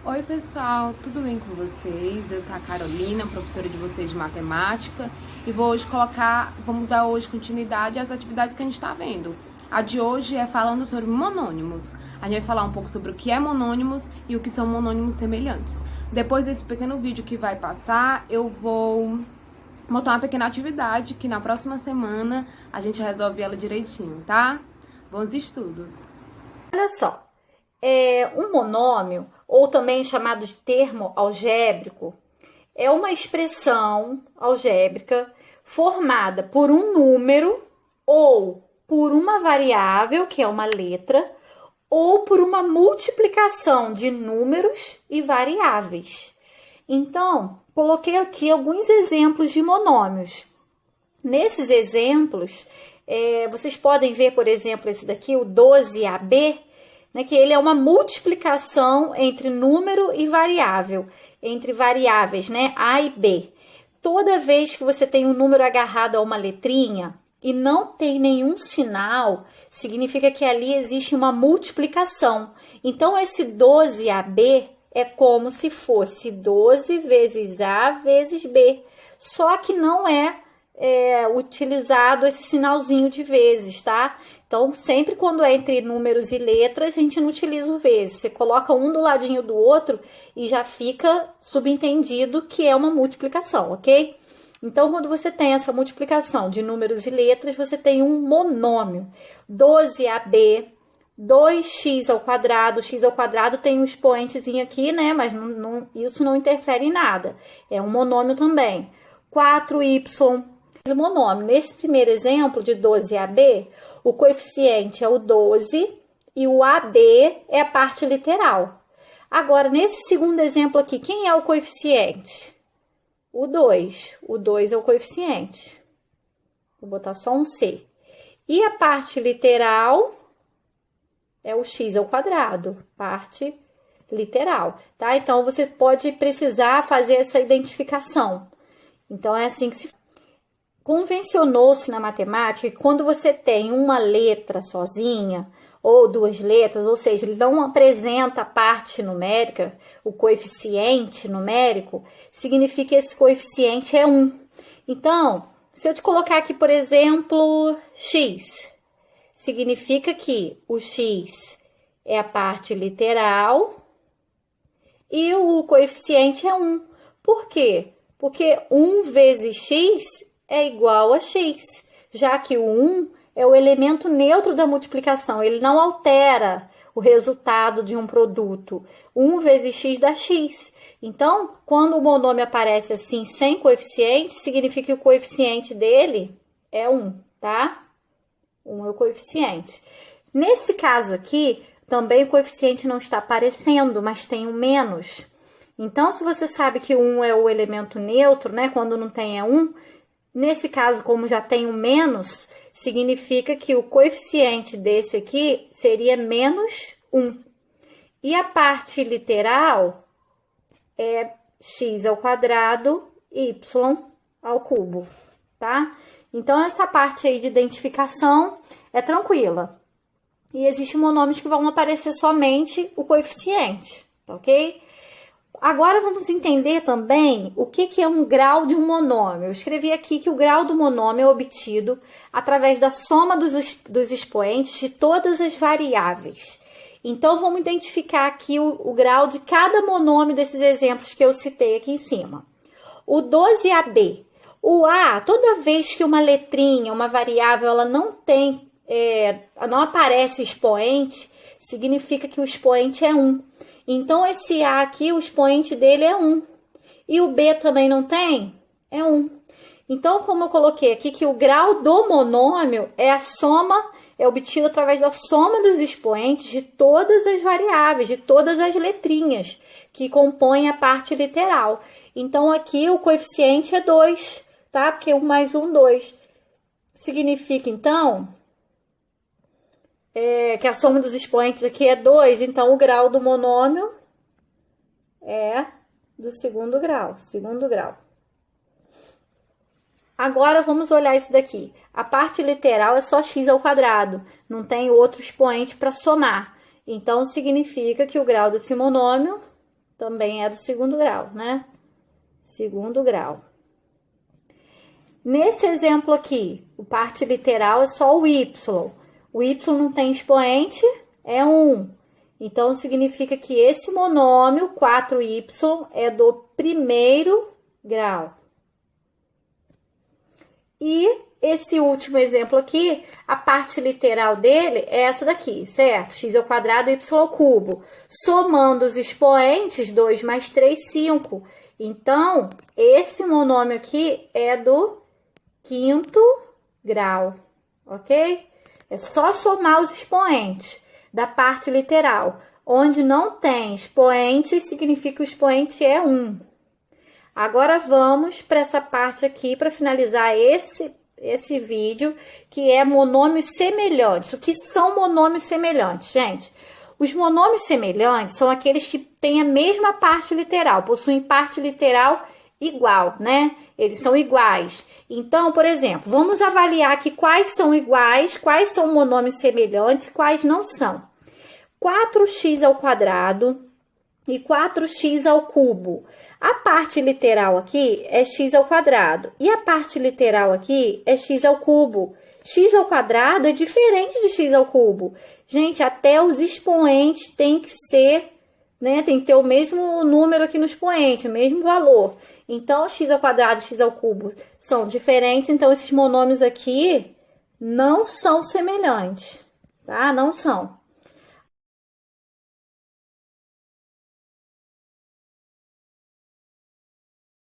Oi pessoal, tudo bem com vocês? Eu sou a Carolina, professora de vocês de matemática, e vamos dar hoje continuidade às atividades que a gente está vendo. A de hoje é falando sobre monônimos. A gente vai falar um pouco sobre o que é monônimos e o que são monônimos semelhantes. Depois desse pequeno vídeo que vai passar, eu vou botar uma pequena atividade que na próxima semana a gente resolve ela direitinho, tá? Bons estudos! Olha só, um monômio, ou também chamado de termo algébrico, é uma expressão algébrica formada por um número ou por uma variável, que é uma letra, ou por uma multiplicação de números e variáveis. Então, coloquei aqui alguns exemplos de monômios. Nesses exemplos, vocês podem ver, por exemplo, esse daqui, o 12AB, né, que ele é uma multiplicação entre número e variável, entre variáveis, né, A e B. Toda vez que você tem um número agarrado a uma letrinha e não tem nenhum sinal, significa que ali existe uma multiplicação. Então, esse 12AB é como se fosse 12 vezes A vezes B, só que não é utilizado esse sinalzinho de vezes, tá? Então, sempre quando é entre números e letras, a gente não utiliza o vezes. Você coloca um do ladinho do outro e já fica subentendido que é uma multiplicação, ok? Então, quando você tem essa multiplicação de números e letras, você tem um monômio. 12AB, 2x ao quadrado. X ao quadrado tem um expoentezinho aqui, né? Mas isso não interfere em nada. É um monômio também. 4y, monômio. Nesse primeiro exemplo de 12AB, o coeficiente é o 12 e o AB é a parte literal. Agora, nesse segundo exemplo aqui, quem é o coeficiente? O 2. O 2 é o coeficiente. Vou botar só um C. E a parte literal é o x ao quadrado, parte literal, tá? Então, você pode precisar fazer essa identificação. Então, é assim que se faz. Convencionou-se na matemática que quando você tem uma letra sozinha, ou duas letras, ou seja, ele não apresenta a parte numérica, o coeficiente numérico, significa que esse coeficiente é 1. Então, se eu te colocar aqui, por exemplo, x, significa que o x é a parte literal e o coeficiente é 1. Por quê? Porque 1 vezes x é igual a x, já que o 1 é o elemento neutro da multiplicação, ele não altera o resultado de um produto. 1 vezes x dá x. Então, quando o monômio aparece assim, sem coeficiente, significa que o coeficiente dele é 1, tá? 1 é o coeficiente. Nesse caso aqui, também o coeficiente não está aparecendo, mas tem um menos. Então, se você sabe que 1 é o elemento neutro, né? Quando não tem é 1, nesse caso, como já tem um menos, significa que o coeficiente desse aqui seria menos 1. E a parte literal é x ao quadrado, y ao cubo, tá? Então, essa parte aí de identificação é tranquila. E existem monômios que vão aparecer somente o coeficiente, tá ok? Agora, vamos entender também o que é um grau de um monômio. Eu escrevi aqui que o grau do monômio é obtido através da soma dos expoentes de todas as variáveis. Então, vamos identificar aqui o grau de cada monômio desses exemplos que eu citei aqui em cima. O 12AB. O A, toda vez que uma letrinha, uma variável, ela não aparece expoente, significa que o expoente é 1. Então, esse A aqui, o expoente dele é 1. E o B também não tem? É 1. Então, como eu coloquei aqui que o grau do monômio é obtido através da soma dos expoentes de todas as variáveis, de todas as letrinhas que compõem a parte literal. Então, aqui o coeficiente é 2, tá? Porque 1 mais 1, 2. Significa, então, que a soma dos expoentes aqui é 2, então o grau do monômio é do segundo grau, Agora, vamos olhar isso daqui. A parte literal é só x ao quadrado, não tem outro expoente para somar. Então, significa que o grau desse monômio também é do segundo grau, né? Segundo grau. Nesse exemplo aqui, o parte literal é só o y. O y não tem expoente, é 1. Então, significa que esse monômio, 4y, é do primeiro grau. E esse último exemplo aqui, a parte literal dele é essa daqui, certo? X ao quadrado, y ao cubo. Somando os expoentes, 2 mais 3, 5. Então, esse monômio aqui é do quinto grau, ok? É só somar os expoentes da parte literal. Onde não tem expoentes, significa que o expoente é 1. Agora, vamos para essa parte aqui, para finalizar esse vídeo, que é monômios semelhantes. O que são monômios semelhantes, gente? Os monômios semelhantes são aqueles que têm a mesma parte literal, possuem parte literal igual, né? Eles são iguais. Então, por exemplo, vamos avaliar aqui quais são iguais, quais são monômios semelhantes e quais não são. 4x ao quadrado e 4x ao cubo. A parte literal aqui é x ao quadrado e a parte literal aqui é x ao cubo. X ao quadrado é diferente de x ao cubo. Gente, até os expoentes tem que ser, né? Tem que ter o mesmo número aqui no expoente, o mesmo valor. Então, x ao quadrado e x ao cubo são diferentes, então esses monômios aqui não são semelhantes, tá? Não são.